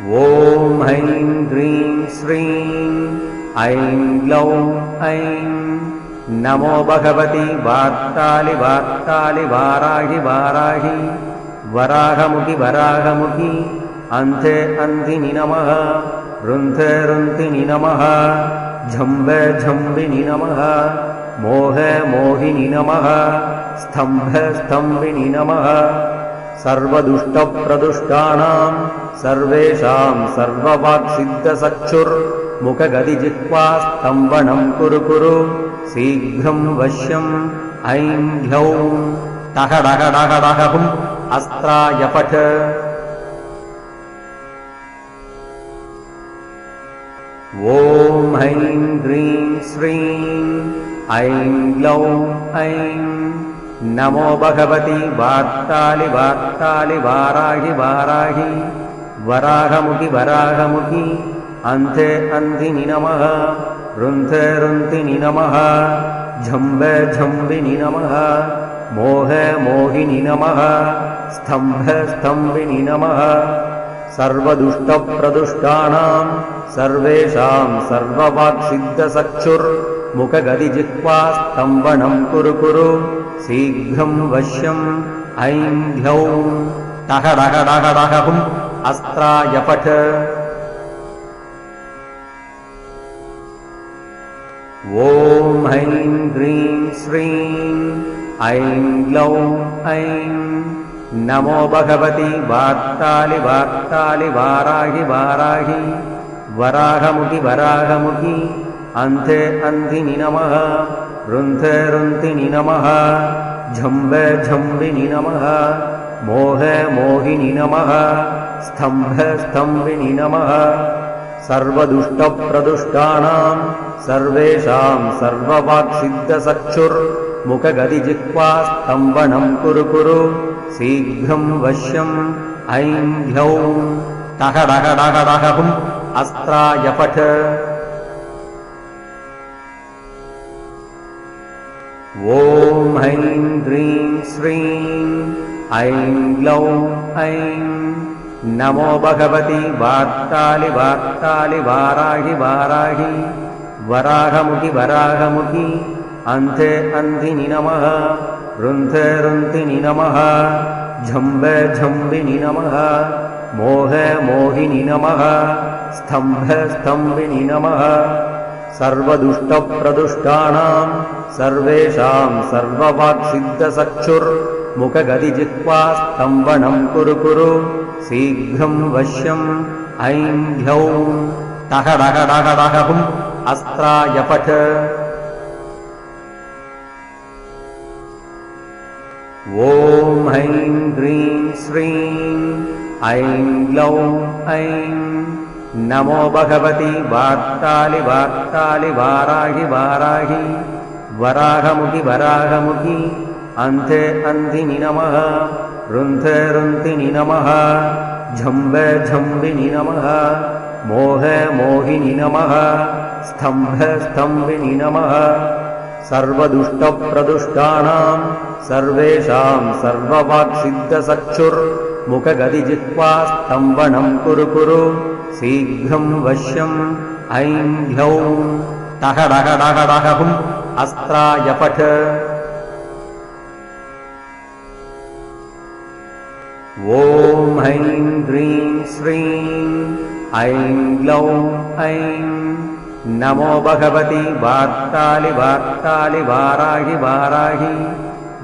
ॐ ऐं ह्रीं श्रीं ऐं ग्लौं ऐं नमो भगवति वार्तालि वार्तालि वाराहि वाराहि वराहमुखि वराहमुखि अन्धे अन्धिनि नमः रुन्धे रुन्धिनि नमः झम्बे झम्बिनि नमः मोहे मोहिनि नमः स्तम्भे स्तम्भिनि नमः सर्वदुष्टप्रदुष्टानां सर्वेषां सर्ववाक्सिद्धचक्षुर्मुखगदिजिह्वा स्तम्भनं कुरु कुरु शीघ्रं वश्यम् ऐं ह्यौं टः डः डः डः हुम् अस्त्राय पठ। ॐ ऐं ह्रीं श्रीं ऐं ग्लौं ऐं नमो भगवति वार्तालि वार्तालि वाराहि वाराहि वराहमुखि वराहमुखि अन्धे अन्धिनि नमः रुन्धे रुन्धिनि नमः झम्बे झम्बिनि नमः मोहे मोहिनि नमः स्तम्भे स्तम्भिनि नमः सर्वदुष्टप्रदुष्टानां सर्वेषां सर्ववाक्सिद्धचक्षुर्मुखगदिजिह्वा स्तम्भनं कुरु कुरु शीघ्रं वश्यम् ऐं ह्यौं टः डः डः डः हुम् अस्त्राय पठ। ॐ ऐं ह्रीं श्रीं ऐं ग्लौं ऐं नमो भगवति वार्तालि वार्तालि वाराहि वाराहि वराहमुखि वराहमुखि अन्धे अन्धिनि नमः रुन्धे रुन्धिनि नमः झम्बे झम्बिनि नमः मोहे मोहिनि नमः स्तम्भे स्तम्भिनि नमः सर्वदुष्टप्रदुष्टानां सर्वेषां सर्ववाक्सिद्धचक्षुर्मुखगदिजिह्वा स्तम्भनं कुरु कुरु शीघ्रं वश्यम् ऐं ह्यौं टः डः डः डः हुम् अस्त्राय पठ। ॐ ऐं ह्रीं श्रीं ऐं ग्लौं ऐं नमो भगवति वार्तालि वार्तालि वाराहि वाराहि वराहमुखि वराहमुखि अन्धे अन्धिनि नमः रुन्धे रुन्धिनि नमः झम्बे झम्बिनि नमः मोहे मोहिनि नमः स्तम्भे स्तम्भिनि नमः सर्वदुष्टप्रदुष्टानां सर्वेषां सर्ववाक्सिद्धचक्षुर्मुखगदिजिह्वा स्तम्भनं कुरु कुरु शीघ्रं वश्यम् ऐं ह्यौं टः डः डः डः हुम् अस्त्राय पठ। ॐ ऐं ह्रीं श्रीं ऐं ग्लौं ऐं नमो भगवति वार्तालि वार्तालि वाराहि वाराहि वराहमुखि वराहमुखि अन्धे अन्धिनि नमः रुन्धे रुन्धिनि नमः झम्बे झम्बिनि नमः मोहे मोहिनि नमः स्तम्भे स्तम्भिनि नमः सर्वदुष्टप्रदुष्टानां सर्वेषां सर्ववाक्सिद्धचक्षुर्मुखगदिजिह्वा स्तम्भनं कुरु कुरु शीघ्रं वश्यम् ऐं ह्यौं टः डः डः डः हुम् अस्त्राय पठ। ॐ ऐं ह्रीं श्रीं ऐं ग्लौं ऐं नमो भगवति वार्तालि वार्तालि वाराहि वाराहि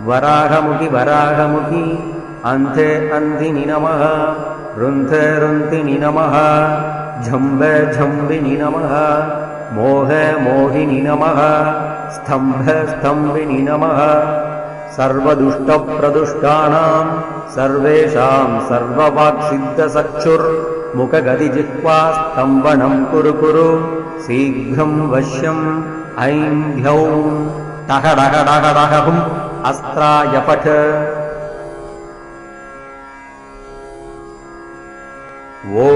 वराहमुखि वराहमुखि अन्धे अन्धिनि नमः रुन्धे रुन्धिनि नमः झम्बे झम्बिनि नमः मोहे मोहिनि नमः स्तम्भे स्तम्भिनि नमः सर्वदुष्टप्रदुष्टानां सर्वेषां सर्ववाक्सिद्धचक्षुर्मुखगदिजिह्वा स्तम्भनं कुरु कुरु शीघ्रं वश्यम् ऐं ह्यौं टः डः डः डः हुम् अस्त्राय पठ। ॐ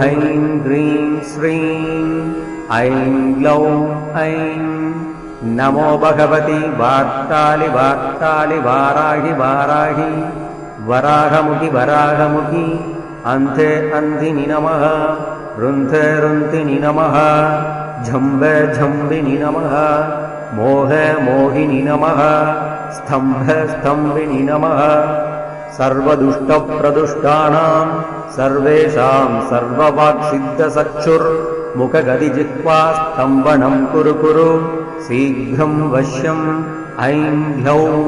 ऐं ह्रीं श्रीं ऐं ग्लौं ऐं नमो भगवति वार्तालि वार्तालि वाराहि वाराहि वराहमुखि वराहमुखि अन्ते अन्धिनि नमः रुन्धे रुन्तिनि नमः झम्बे झम्बिनि नमः मोहे मोहिनि नमः स्तम्भे स्तम्भिनि नमः सर्वदुष्टप्रदुष्टानां सर्वेषां सर्ववाक्सिद्धचक्षुर्मुखगदिजिह्वा स्तम्भनं कुरु कुरु शीघ्रं वश्यम् ऐं ह्यौं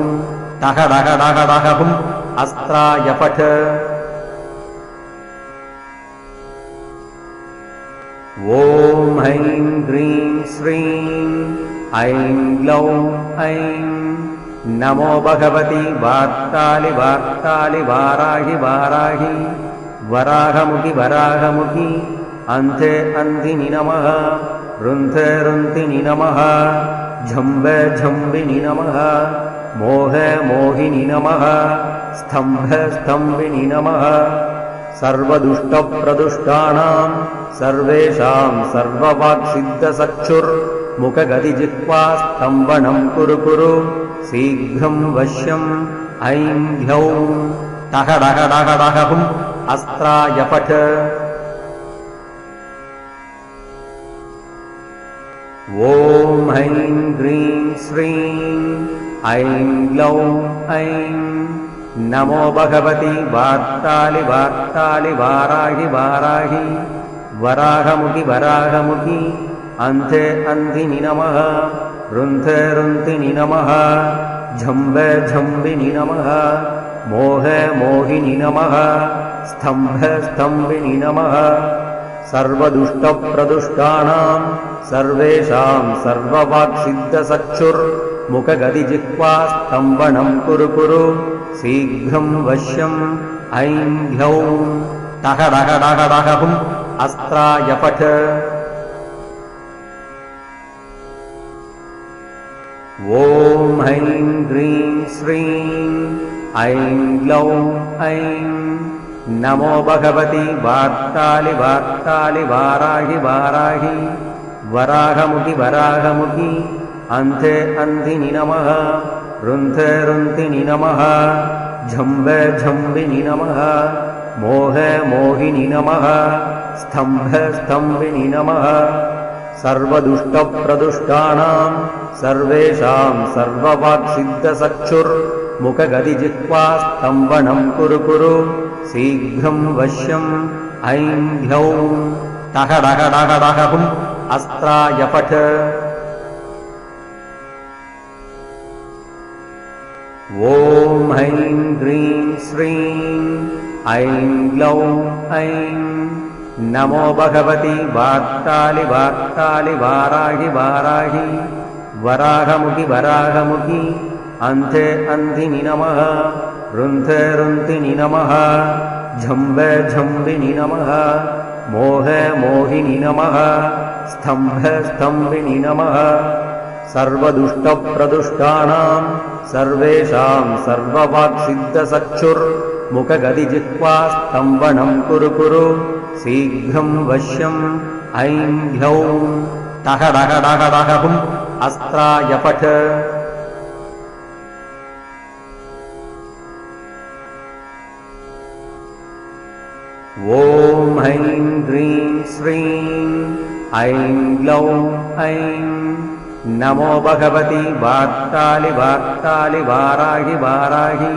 टः डः डः डः हुम् अस्त्राय पठ ॐ ऐं ह्रीं श्रीं ऐं ग्लौं ऐं नमो भगवति वार्तालि वार्तालि वाराहि वाराहि वराहमुखि वराहमुखि अन्धे अन्धिनि नमः रुन्धे रुन्तिनि नमः झम्बे झम्बिनि नमः मोहे मोहिनि नमः स्तम्भे स्तम्भिनि नमः सर्वदुष्टप्रदुष्टानां सर्वेषां सर्ववाक्सिद्धचक्षुर्मुखगदिजिह्वा स्तम्भनं कुरु कुरु शीघ्रं वश्यम् ऐं ह्यौं टः डः डः डः हुम् अस्त्राय पठ ॐ ऐं ह्रीं श्रीं ऐं ग्लौं ऐं नमो भगवति वार्तालि वार्तालि वाराहि वाराहि वराहमुखि वराहमुखि अन्धे अन्धिनि नमः रुन्धे रुन्तिनि नमः झम्बे झम्बिनि नमः मोहे मोहिनि नमः स्तम्भे स्तम्भिनि नमः सर्वदुष्टप्रदुष्टानां सर्वेषां सर्ववाक्सिद्धचक्षुर्मुखगदिजिह्वा स्तम्भनं कुरु कुरु शीघ्रं वश्यम् ऐं ह्यौं टः डः डः डः हुम् अस्त्राय पठ ॐ ऐं ह्रीं श्रीं ऐं ग्लौं ऐं नमो भगवति वार्तालि वार्तालि वाराहि वाराहि वराहमुखि वराहमुखि अन्धे अन्धिनि नमः रुन्धे रुन्तिनि नमः झम्बे झम्बिनि नमः मोहे मोहिनि नमः स्तम्भे स्तम्भिनि नमः सर्वदुष्टप्रदुष्टानां सर्वेषां सर्ववाक्सिद्धचक्षुर्मुखगदिजिह्वा स्तम्भनं कुरु कुरु शीघ्रं वश्यम् ऐं ह्यौं टः डः डः डः हुम् अस्त्राय पठ ॐ ऐं ह्रीं श्रीं ऐं ग्लौं ऐं नमो भगवति वार्तालि वार्तालि वाराहि वाराहि वराहमुखि वराहमुखि अन्धे अन्धिनि नमः रुन्धे रुन्तिनि नमः झम्बे झम्बिनि नमः मोहे मोहिनि नमः स्तम्भे स्तम्भिनि नमः सर्वदुष्टप्रदुष्टानां सर्वेषां सर्ववाक्सिद्धचक्षुर्मुखगदिजिह्वा स्तम्भनं कुरु कुरु शीघ्रं वश्यम् ऐं ह्यौं टः डः डः डः हुम् अस्त्राय पठ ॐ ऐं ह्रीं श्रीं ऐं ग्लौं ऐं नमो भगवति वार्तालि वार्तालि वाराहि वाराहि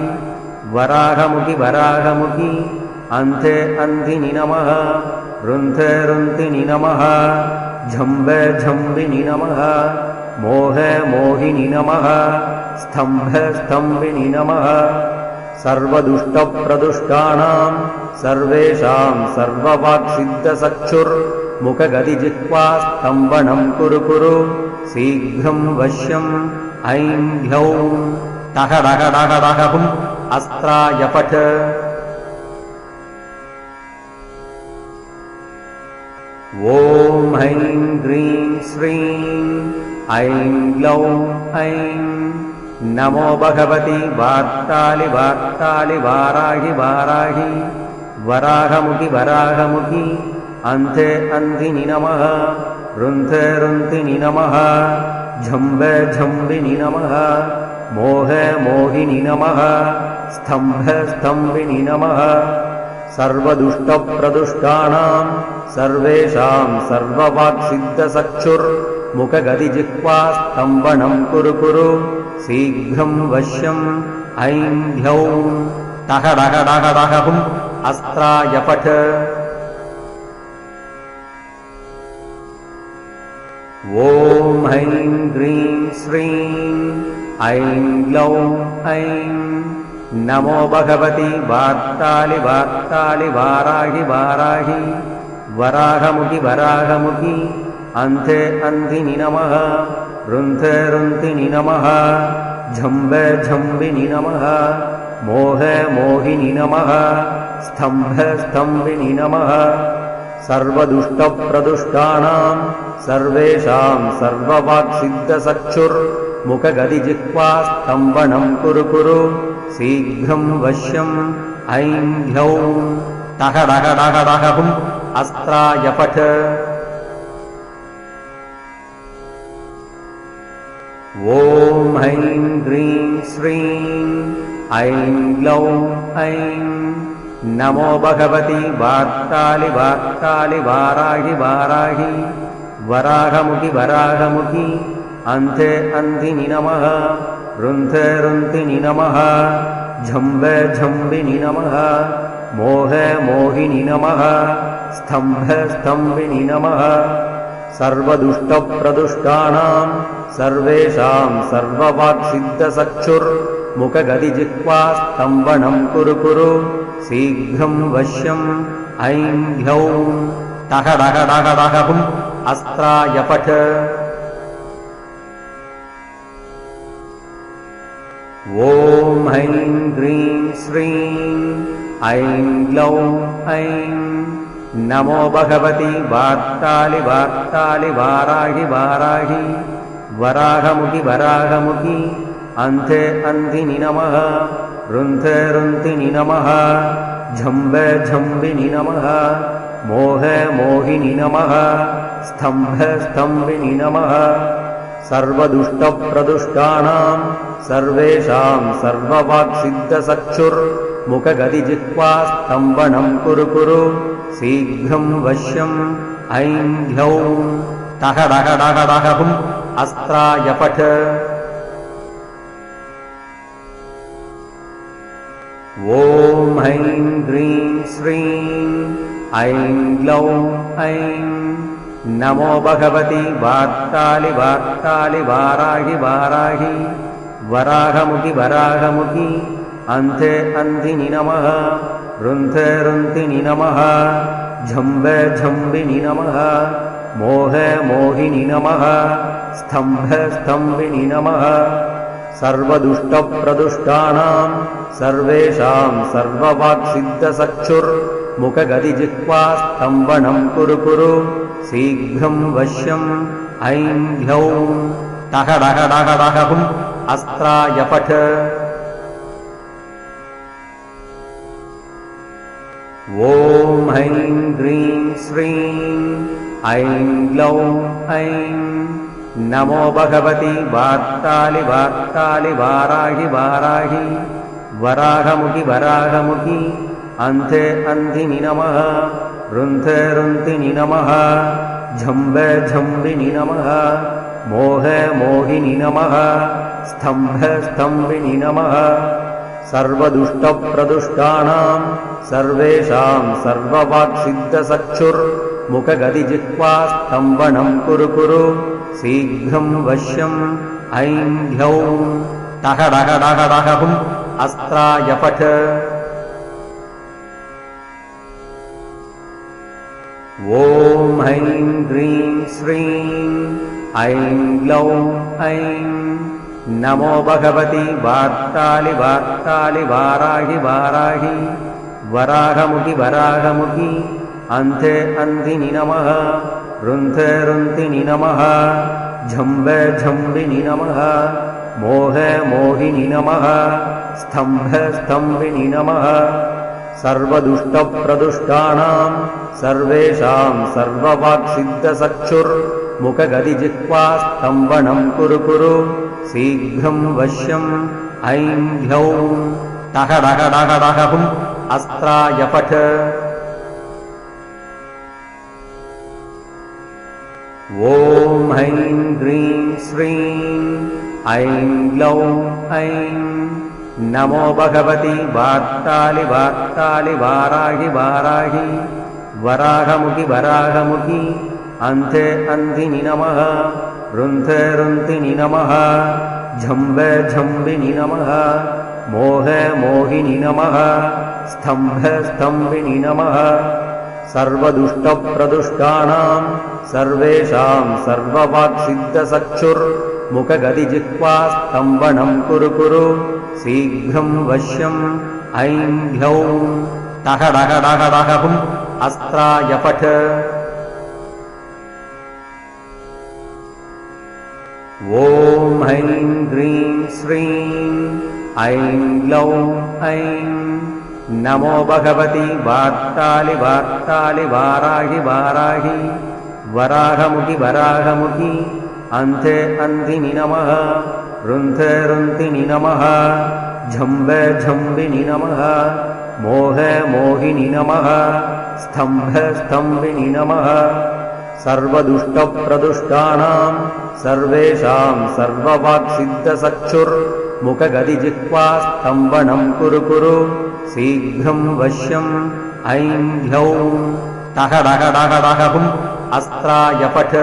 वराहमुखि वराहमुखि अन्धे अन्धिनि नमः रुन्धे रुन्तिनि नमः झम्बे झम्बिनि नमः मोहे मोहिनि नमः स्तम्भे स्तम्भिनि नमः सर्वदुष्टप्रदुष्टानां सर्वेषां सर्ववाक्सिद्धचक्षुर्मुखगदिजिह्वा स्तम्भनं कुरु कुरु शीघ्रं वश्यम् ऐं ह्यौं टः डः डः डः हुम् अस्त्राय पठ ॐ ऐं ह्रीं श्रीं ऐं ग्लौं ऐं नमो भगवति वार्तालि वार्तालि वाराहि वाराहि वराहमुखि वराहमुखि अन्धे अन्धिनि नमः रुन्धे रुन्तिनि नमः झम्बे झम्बिनि नमः मोहे मोहिनि नमः स्तम्भे स्तम्भिनि नमः सर्वदुष्टप्रदुष्टानां सर्वेषां सर्ववाक्सिद्धचक्षुर्मुखगदिजिह्वास्तम्भनं कुरु कुरु शीघ्रं वश्यम् ऐं ह्यौं टः डः डः डः हुम् अस्त्राय पठ। ॐ ऐं ह्रीं श्रीं ऐं ग्लौं ऐं नमो भगवति वार्तालि वार्तालि वाराहि वाराहि वराहमुखि वराहमुखि अन्धे अन्धिनि नमः रुन्धे रुन्धिनि नमः झम्बे झम्बिनि नमः मोहे मोहिनि नमः स्तम्भे स्तम्भिनि नमः सर्वदुष्टप्रदुष्टानां सर्वेषां सर्ववाक्सिद्धचक्षुर्मुखगदिजिह्वास्तम्भनं कुरु कुरु शीघ्रं वश्यम् ऐं ह्यौं टः डः डः डः हुम् अस्त्राय पठ। ॐ ऐं ह्रीं श्रीं ऐं ग्लौं ऐं नमो भगवति वार्तालि वार्तालि वाराहि वाराहि वराहमुखि वराहमुखि अन्धे अन्धिनि नमः रुन्धे रुन्धिनि नमः झम्बे झम्बिनि नमः मोहे मोहिनि नमः स्तम्भे स्तम्भिनि नमः सर्वदुष्टप्रदुष्टानां सर्वेषां सर्ववाक्सिद्धचक्षुर्मुखगदिजिह्वास्तम्भनं कुरु कुरु शीघ्रं वश्यम् ऐं ह्यौं टः डः डः डः हुम् अस्त्राय पठ। ॐ ऐं ह्रीं श्रीं ऐं ग्लौं ऐं नमो भगवति वार्तालि वार्तालि वाराहि वाराहि वराहमुखि वराहमुखि अन्धे अन्धिनि नमः रुन्धे रुन्धिनि नमः झम्बे झम्बिनि नमः मोहे मोहिनि नमः स्तम्भे स्तम्भिनि नमः सर्वदुष्टप्रदुष्टानां सर्वेषां सर्ववाक्सिद्धचक्षुर्मुखगदिजिह्वास्तम्भनं कुरु कुरु शीघ्रं वश्यम् ऐं ह्यौं टः डः डः डः हुम् अस्त्राय पठ। ॐ ऐं ह्रीं श्रीं ऐं ग्लौं ऐं नमो भगवति वार्तालि वार्तालि वाराहि वाराहि वराहमुखि वराहमुखि अन्धे अन्धिनि नमः रुन्धे रुन्धिनि नमः झम्बे झम्बिनि नमः मोहे मोहिनि नमः स्तम्भे स्तम्भिनि नमः सर्वदुष्टप्रदुष्टानां सर्वेषां सर्ववाक्सिद्धचक्षुर्मुखगदिजिह्वास्तम्भनं कुरु कुरु शीघ्रं वश्यम् ऐं ह्यौं टः डः डः डः हुम् अस्त्राय पठ। ॐ ऐं ह्रीं श्रीं ऐं ग्लौं ऐं नमो भगवति वार्तालि वार्तालि वाराहि वाराहि वराहमुखि वराहमुखि अन्धे अन्धिनि नमः रुन्धे रुन्धिनि नमः झम्बे झम्बिनि नमः मोहे मोहिनि नमः स्तम्भे स्तम्भिनि नमः सर्वदुष्टप्रदुष्टानां सर्वेषां सर्ववाक्सिद्धचक्षुर्मुखगदिजिह्वास्तम्भनं कुरु कुरु शीघ्रं वश्यम् ऐं ह्यौं टः डः डः डः हुम् अस्त्राय पठ। ॐ ऐं ह्रीं श्रीं ऐं ग्लौं ऐं नमो भगवति वार्तालि वार्तालि वाराहि वाराहि वराहमुखि वराहमुखि अन्धे अन्धिनि नमः रुन्धे रुन्धिनि नमः झम्बे झम्बिनि नमः मोहे मोहिनि नमः स्तम्भे स्तम्भिनि नमः सर्वदुष्टप्रदुष्टानां सर्वेषां सर्ववाक्सिद्धचक्षुर्मुखगदिजिह्वास्तम्भनं कुरु कुरु शीघ्रं वश्यम् ऐं ह्यौं टः डः डः डः हुम् अस्त्राय फट् ॐ ऐं ह्रीं श्रीं ऐं ग्लौं ऐं नमो भगवति वार्तालि वार्तालि वाराहि वाराहि वराहमुखि वराहमुखि अन्धे अन्धिनि नमः रुन्धे रुन्धिनि नमः झम्बे झम्बिनि नमः मोहे मोहिनि नमः स्तम्भे स्तम्भिनि नमः सर्वदुष्टप्रदुष्टानां सर्वेषां सर्ववाक्सिद्धचक्षुर्मुखगदिजिह्वा स्तम्भनं कुरु कुरु शीघ्रं वश्यम् ऐं ह्यौं टहडहडहडहुम् अस्त्राय फट् ॐ ऐं ह्रीं श्रीं ऐं ग्लौं ऐं नमो भगवति वार्तालि वार्तालि वाराहि वाराहि वराहमुखि वराहमुखि अन्धे अन्धिनि नमः रुन्धे रुन्धिनि नमः झम्बे झम्बिनि नमः मोहे मोहिनि नमः स्तम्भे स्तम्भिनि नमः सर्वदुष्टप्रदुष्टानां सर्वेषां सर्ववाक्सिद्धचक्षुर्मुखगदिजिह्वा स्तम्भनं कुरु कुरु शीघ्रं वश्यम् ऐं ह्यौं टहडहडहडहुम् अस्त्राय फट्